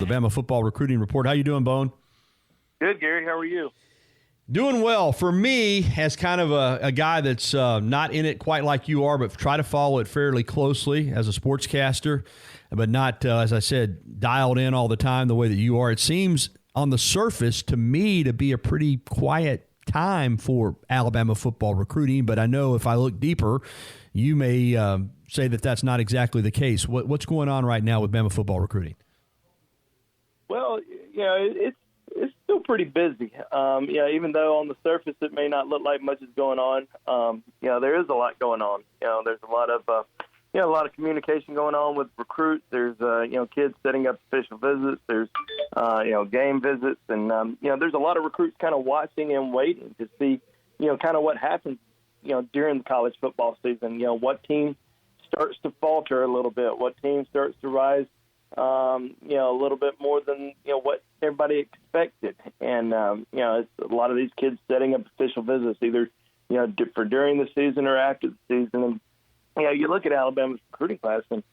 The Bama Football Recruiting Report. How you doing, Bone? Good, Gary. How are you? Doing well. For me, as kind of a guy that's not in it quite like you are, but try to follow it fairly closely as a sportscaster, but not, as I said, dialed in all the time the way that you are. It seems on the surface to me to be a pretty quiet time for Alabama football recruiting, but I know if I look deeper, you may say that that's not exactly the case. What's going on right now with Bama football recruiting? Well, it's still pretty busy. Even though on the surface it may not look like much is going on, there is a lot going on. There's a lot of communication going on with recruits. There's kids setting up official visits. There's game visits, and there's a lot of recruits kind of watching and waiting to see kind of what happens during the college football season. What team starts to falter a little bit, what team starts to rise a little bit more than what everybody expected, and it's a lot of these kids setting up official visits either for during the season or after the season. And you look at Alabama's recruiting class, and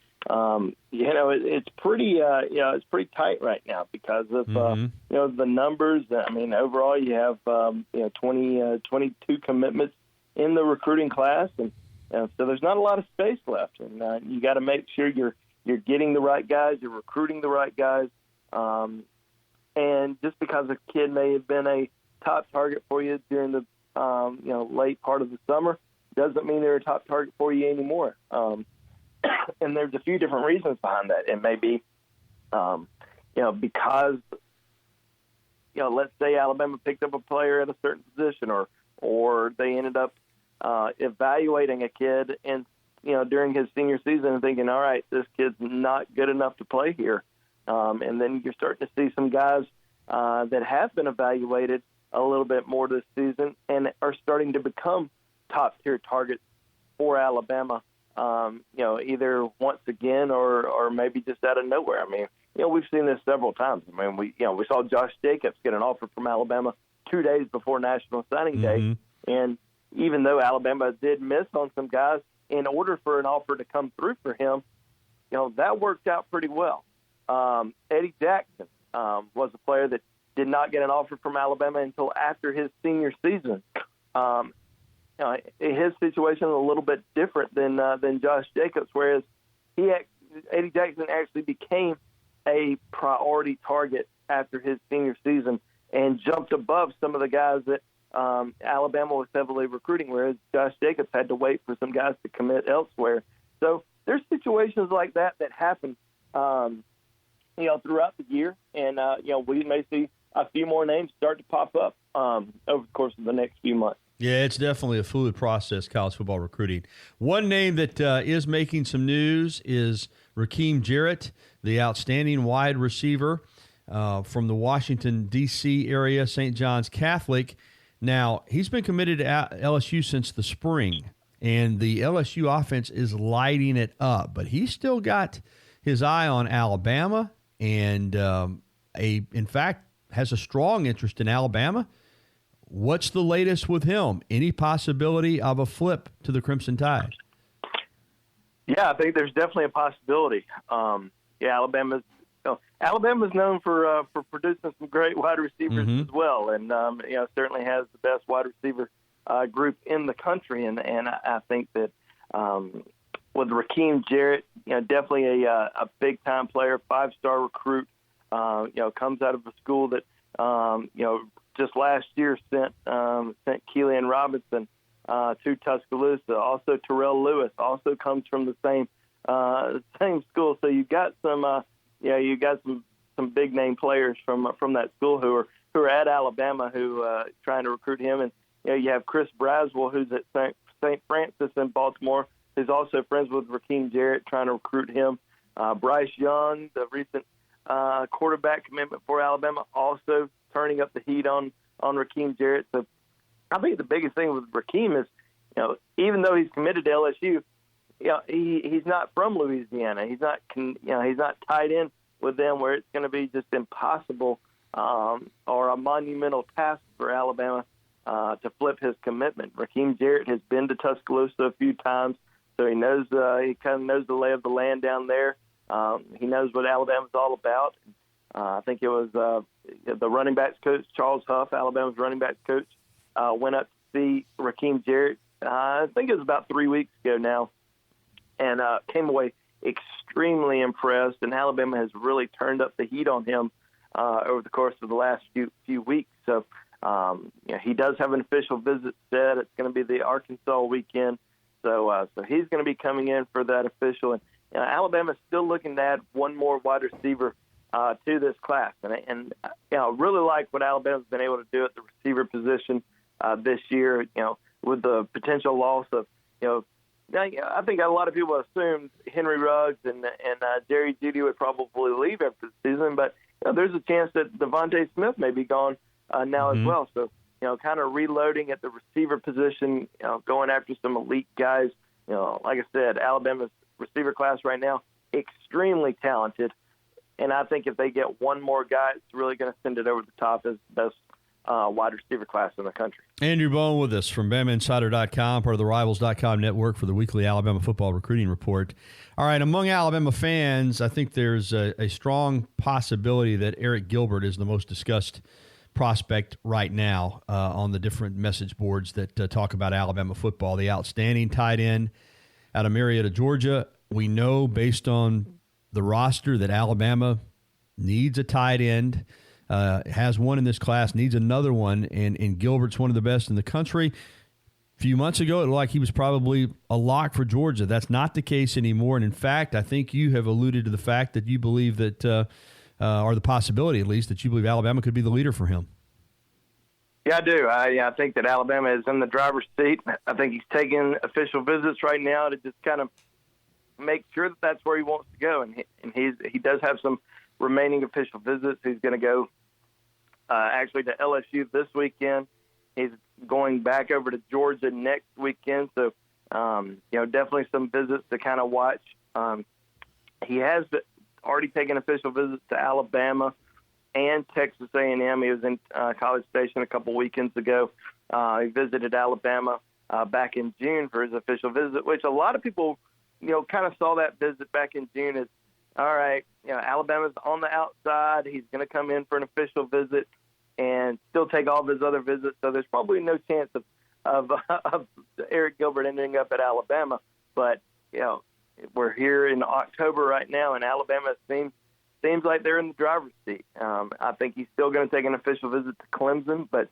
it's pretty tight right now because of the numbers. I mean, overall you have 22 commitments in the recruiting class, and so there's not a lot of space left, and you got to make sure you're getting the right guys, you're recruiting the right guys, and just because a kid may have been a top target for you during the late part of the summer doesn't mean they're a top target for you anymore. And there's a few different reasons behind that. It may be, because let's say Alabama picked up a player at a certain position, or they ended up evaluating a kid and during his senior season and thinking, all right, this kid's not good enough to play here. And then you're starting to see some guys that have been evaluated a little bit more this season and are starting to become top-tier targets for Alabama, either once again or maybe just out of nowhere. I mean, we've seen this several times. I mean, we saw Josh Jacobs get an offer from Alabama 2 days before National Signing Day. And even though Alabama did miss on some guys, in order for an offer to come through for him, that worked out pretty well. Eddie Jackson was a player that did not get an offer from Alabama until after his senior season. His situation is a little bit different than Josh Jacobs, whereas Eddie Jackson actually became a priority target after his senior season and jumped above some of the guys that Alabama was heavily recruiting, whereas Josh Jacobs had to wait for some guys to commit elsewhere. So there's situations like that happen, throughout the year, and we may see a few more names start to pop up over the course of the next few months. Yeah, it's definitely a fluid process, college football recruiting. One name that is making some news is Rakeem Jarrett, the outstanding wide receiver from the Washington, D.C. area, St. John's Catholic. Now, he's been committed to LSU since the spring, and the LSU offense is lighting it up. But he's still got his eye on Alabama and, in fact, has a strong interest in Alabama. What's the latest with him? Any possibility of a flip to the Crimson Tide? Yeah, I think there's definitely a possibility. Alabama's known for producing some great wide receivers as well, and certainly has the best wide receiver group in the country. And I think that with Rakeem Jarrett, definitely a big time player, 5-star recruit. Comes out of a school that just last year sent Keelan Robinson to Tuscaloosa. Also, Terrell Lewis also comes from the same school. So you've got some some big name players from that school who are at Alabama who trying to recruit him. And you have Chris Braswell, who's at St. Francis in Baltimore, who's also friends with Rakeem Jarrett, trying to recruit him. Bryce Young, the recent quarterback commitment for Alabama, also turning up the heat on Rakeem Jarrett. So I think the biggest thing with Rakeem is, even though he's committed to LSU, he's not from Louisiana. He's not tied in with them where it's going to be just impossible or a monumental task for Alabama to flip his commitment. Rakeem Jarrett has been to Tuscaloosa a few times, so he knows he kind of knows the lay of the land down there. He knows what Alabama's all about. I think it was the running backs coach, Charles Huff, Alabama's running backs coach, went up to see Rakeem Jarrett. I think it was about 3 weeks ago now, and came away extremely impressed. And Alabama has really turned up the heat on him over the course of the last few weeks. So he does have an official visit set. It's going to be the Arkansas weekend. So he's going to be coming in for that official. And Alabama's still looking to add one more wide receiver to this class. And I really like what Alabama's been able to do at the receiver position this year, with the potential loss of, I think a lot of people assumed Henry Ruggs and Jerry Jeudy would probably leave after the season, but there's a chance that Devontae Smith may be gone now as well. So, kind of reloading at the receiver position, going after some elite guys. Like I said, Alabama's receiver class right now, extremely talented. And I think if they get one more guy, it's really going to send it over the top as the best wide receiver class in the country. Andrew Bone with us from BamaInsider.com, part of the Rivals.com network, for the weekly Alabama football recruiting report. All right, among Alabama fans, I think there's a strong possibility that Eric Gilbert is the most discussed prospect right now on the different message boards that talk about Alabama football. The outstanding tight end out of Marietta, Georgia. We know based on the roster that Alabama needs a tight end, has one in this class, needs another one, and Gilbert's one of the best in the country. A few months ago, it looked like he was probably a lock for Georgia. That's not the case anymore. And in fact, I think you have alluded to the fact that you believe that, or the possibility at least, that you believe Alabama could be the leader for him. Yeah, I do. I think that Alabama is in the driver's seat. I think he's taking official visits right now to just kind of make sure that that's where he wants to go. And he does have some remaining official visits. He's going to go actually to LSU this weekend. He's going back over to Georgia next weekend. So, definitely some visits to kind of watch. He has already taken official visits to Alabama and Texas A&M. He was in College Station a couple weekends ago. He visited Alabama back in June for his official visit, which a lot of people, kind of saw that visit back in June as, all right, Alabama's on the outside. He's going to come in for an official visit and still take all of his other visits. So there's probably no chance of Eric Gilbert ending up at Alabama. But, we're here in October right now, and Alabama seems like they're in the driver's seat. I think he's still going to take an official visit to Clemson, but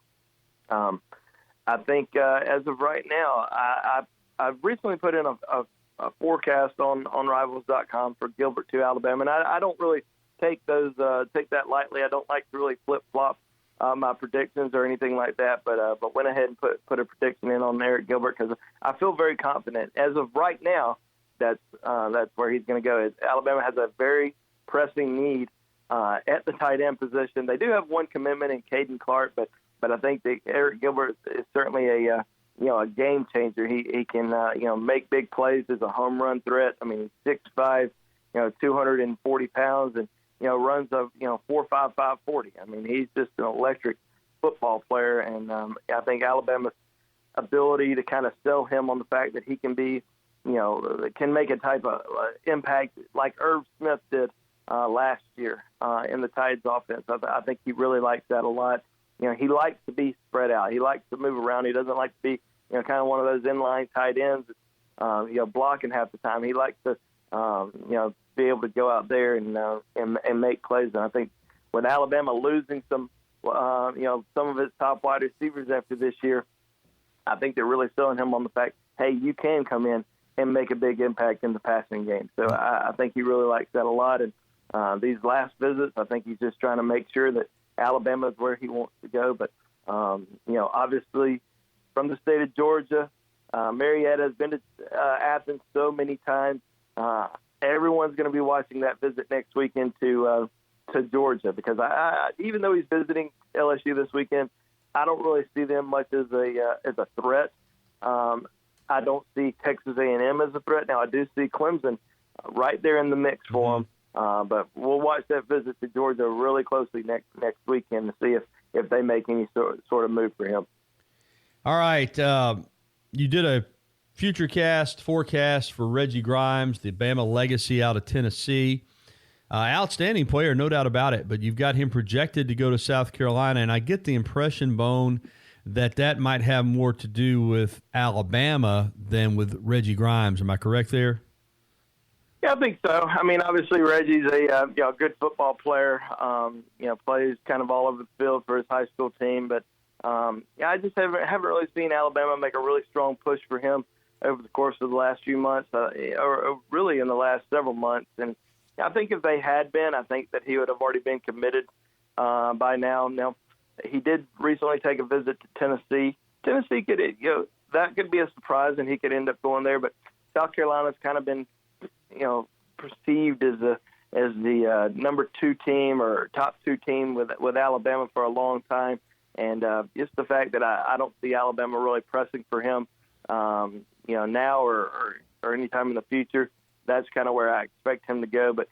I think as of right now, I've recently put in a forecast on Rivals.com for Gilbert to Alabama, and I don't really take that lightly. I don't like to really flip-flop my predictions or anything like that, but went ahead and put a prediction in on Eric Gilbert because I feel very confident. As of right now, that's where he's going to go. Alabama has a very pressing need at the tight end position. They do have one commitment in Caden Clark, but I think that Eric Gilbert is certainly a game changer. He can make big plays as a home run threat. I mean, 6'5", 240 pounds, and runs of 4.5, 5.40. I mean, he's just an electric football player, and I think Alabama's ability to kind of sell him on the fact that he can be, can make a type of impact like Irv Smith did last year in the Tides offense. I think he really likes that a lot. He likes to be spread out. He likes to move around. He doesn't like to be, kind of one of those inline tight ends, blocking half the time. He likes to, be able to go out there and make plays. And I think with Alabama losing some of his top wide receivers after this year, I think they're really selling him on the fact, hey, you can come in and make a big impact in the passing game. So I think he really likes that a lot. And these last visits, I think he's just trying to make sure that Alabama is where he wants to go. But, obviously from the state of Georgia, Marietta has been to Athens so many times. Everyone's going to be watching that visit next weekend to Georgia because I even though he's visiting LSU this weekend, I don't really see them much as a threat. I don't see Texas A&M as a threat. Now I do see Clemson right there in the mix for them. But we'll watch that visit to Georgia really closely next weekend to see if they make any sort of move for him. All right. You did a forecast for Reggie Grimes, the Bama legacy out of Tennessee. Outstanding player, no doubt about it, but you've got him projected to go to South Carolina, and I get the impression, Bone, that might have more to do with Alabama than with Reggie Grimes. Am I correct there? Yeah, I think so. I mean, obviously Reggie's a good football player. Plays kind of all over the field for his high school team, but I just haven't really seen Alabama make a really strong push for him over the course of the last few months, or really in the last several months. And I think if they had been, I think that he would have already been committed by now. Now, he did recently take a visit to Tennessee. Tennessee that could be a surprise, and he could end up going there. But South Carolina's kind of been, perceived as the number 2 team or top 2 team with Alabama for a long time. And just the fact that I don't see Alabama really pressing for him, now or any time in the future. That's kind of where I expect him to go. But,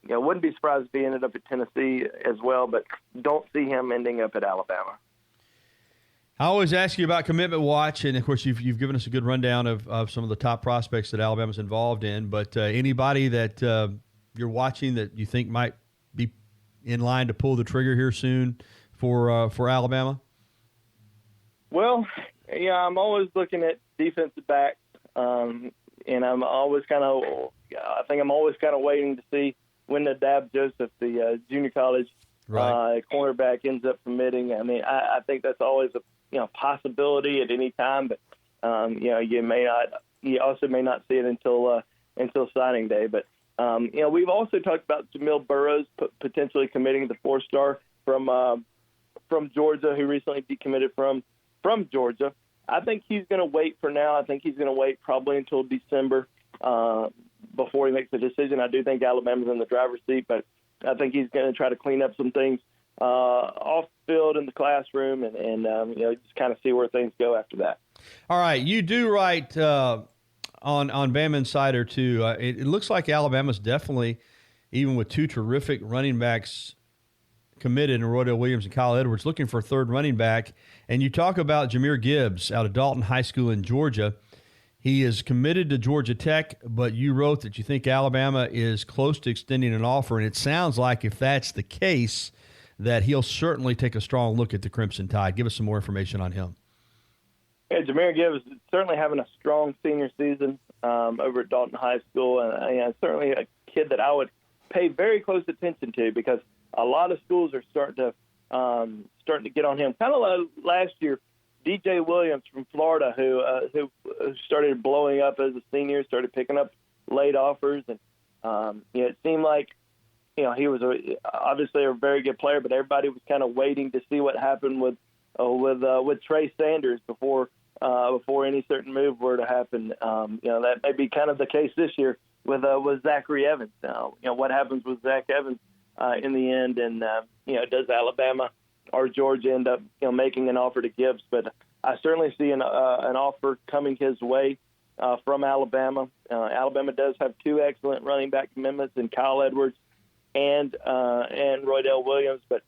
wouldn't be surprised if he ended up at Tennessee as well, but don't see him ending up at Alabama. I always ask you about Commitment Watch, and, of course, you've given us a good rundown of some of the top prospects that Alabama's involved in. But anybody that you're watching that you think might be in line to pull the trigger here soon for Alabama? Well, I'm always looking at defensive backs. And I'm always kind of waiting to see when the Dab Joseph, the junior college cornerback, ends up committing. I mean, I think that's always a possibility at any time, but you also may not see it until signing day. But we've also talked about Jamil Burroughs potentially committing the 4-star from Georgia, who recently decommitted from Georgia. I think he's going to wait for now. I think he's going to wait probably until December before he makes a decision. I do think Alabama's in the driver's seat, but I think he's going to try to clean up some things off the field in the classroom and just kind of see where things go after that. All right. You do write on Bama Insider, too. It looks like Alabama's definitely, even with 2 terrific running backs committed in Roydell Williams and Kyle Edwards, looking for a third running back. And you talk about Jahmyr Gibbs out of Dalton High School in Georgia. He is committed to Georgia Tech, but you wrote that you think Alabama is close to extending an offer, and it sounds like if that's the case, that he'll certainly take a strong look at the Crimson Tide. Give us some more information on him. Yeah, Jahmyr Gibbs is certainly having a strong senior season over at Dalton High School, and certainly a kid that I would pay very close attention to because a lot of schools are starting to get on him. Kind of like last year, DJ Williams from Florida, who started blowing up as a senior, started picking up late offers, and it seemed like he was obviously a very good player, but everybody was kind of waiting to see what happened with Trey Sanders before any certain move were to happen. That may be kind of the case this year with Zachary Evans. What happens with Zach Evans in the end, and does Alabama or Georgia end up making an offer to Gibbs? But I certainly see an offer coming his way from Alabama. Alabama does have 2 excellent running back commitments in Kyle Edwards and Roydell Williams, but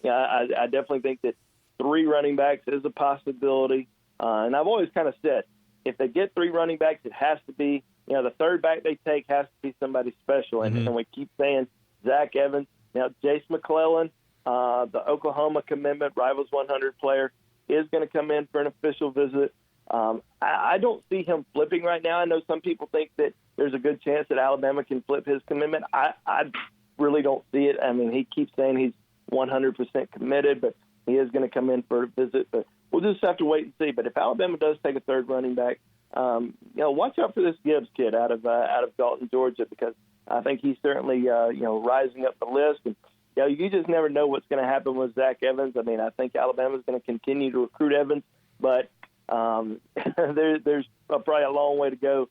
I definitely think that 3 running backs is a possibility. And I've always kind of said, if they get 3 running backs, it has to be, the third back they take has to be somebody special. And we keep saying Zach Evans. Now, Jace McClellan, the Oklahoma commitment, Rivals 100 player, is going to come in for an official visit. I don't see him flipping right now. I know some people think that there's a good chance that Alabama can flip his commitment. I really don't see it. I mean, he keeps saying he's 100% committed, but he is going to come in for a visit. But we'll just have to wait and see. But if Alabama does take a third running back, watch out for this Gibbs kid out of Dalton, Georgia, because I think he's certainly rising up the list. And you just never know what's going to happen with Zach Evans. I mean, I think Alabama's going to continue to recruit Evans, but there's probably a long way to go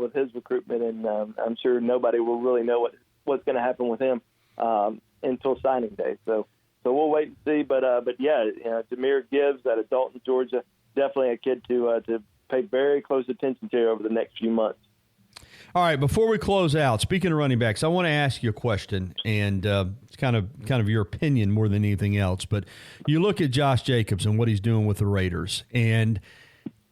with his recruitment, and I'm sure nobody will really know what's going to happen with him until signing day. So we'll wait and see. But Jahmyr Gibbs out of Dalton, Georgia, definitely a kid to pay very close attention to over the next few months. All right, before we close out, speaking of running backs, I want to ask you a question, and it's kind of your opinion more than anything else. But you look at Josh Jacobs and what he's doing with the Raiders, and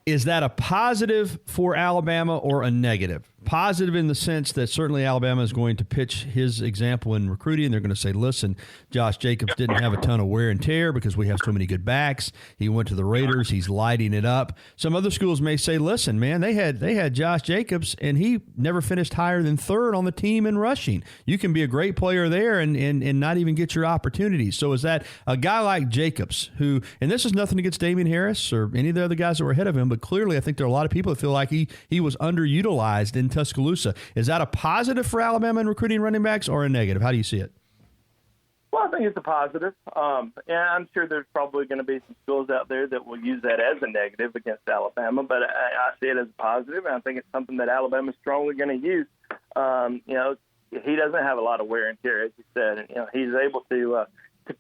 is that a positive for Alabama or a negative? positive in the sense that certainly Alabama is going to pitch his example in recruiting. They're going to say, listen, Josh Jacobs didn't have a ton of wear and tear because we have so many good backs. He went to the Raiders. He's lighting it up. Some other schools may say, listen, man, they had Josh Jacobs, and he never finished higher than third on the team in rushing. You can be a great player there and not even get your opportunities. So is that a guy like Jacobs who, and this is nothing against Damian Harris or any of the other guys that were ahead of him, but clearly I think there are a lot of people that feel like he was underutilized in Tuscaloosa. Is that a positive for Alabama in recruiting running backs or a negative? How do you see it? Well, I think it's a positive. And I'm sure there's probably going to be some schools out there that will use that as a negative against Alabama, but I see it as a positive, and I think it's something that Alabama's strongly going to use. He doesn't have a lot of wear and tear, as you said, and he's able to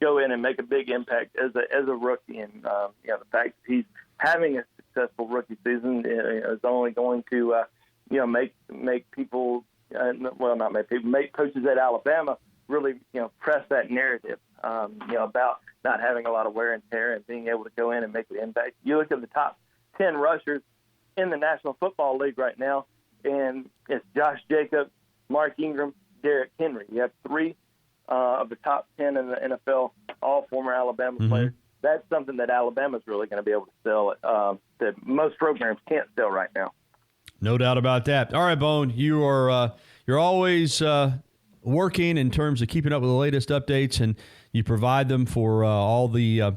go in and make a big impact as a rookie, and the fact that he's having a successful rookie season is only going to make people, make coaches at Alabama really, press that narrative, about not having a lot of wear and tear and being able to go in and make an impact. You look at the top 10 rushers in the National Football League right now, and it's Josh Jacobs, Mark Ingram, Derrick Henry. You have three of the top 10 in the NFL, all former Alabama players. That's something that Alabama's really going to be able to sell that most programs can't sell right now. No doubt about that. All right, Bone, you're always working in terms of keeping up with the latest updates, and you provide them for all the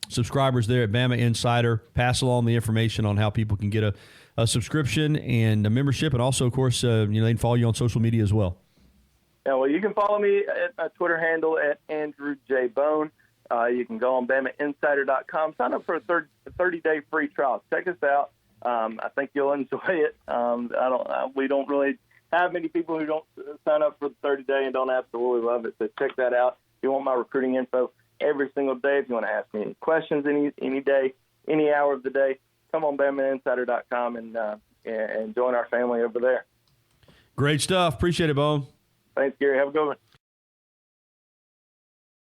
subscribers there at Bama Insider. Pass along the information on how people can get a subscription and a membership, and also, of course, they can follow you on social media as well. Yeah, well, you can follow me at my Twitter handle at Andrew J. Bone. You can go on BamaInsider.com. Sign up for a 30-day free trial. Check us out. I think you'll enjoy it. We don't really have many people who don't sign up for the 30-day and don't absolutely love it. So check that out. If you want my recruiting info every single day, if you want to ask me any questions any day, any hour of the day, come on BamaInsider.com and join our family over there. Great stuff. Appreciate it, Bone. Thanks, Gary. Have a good one.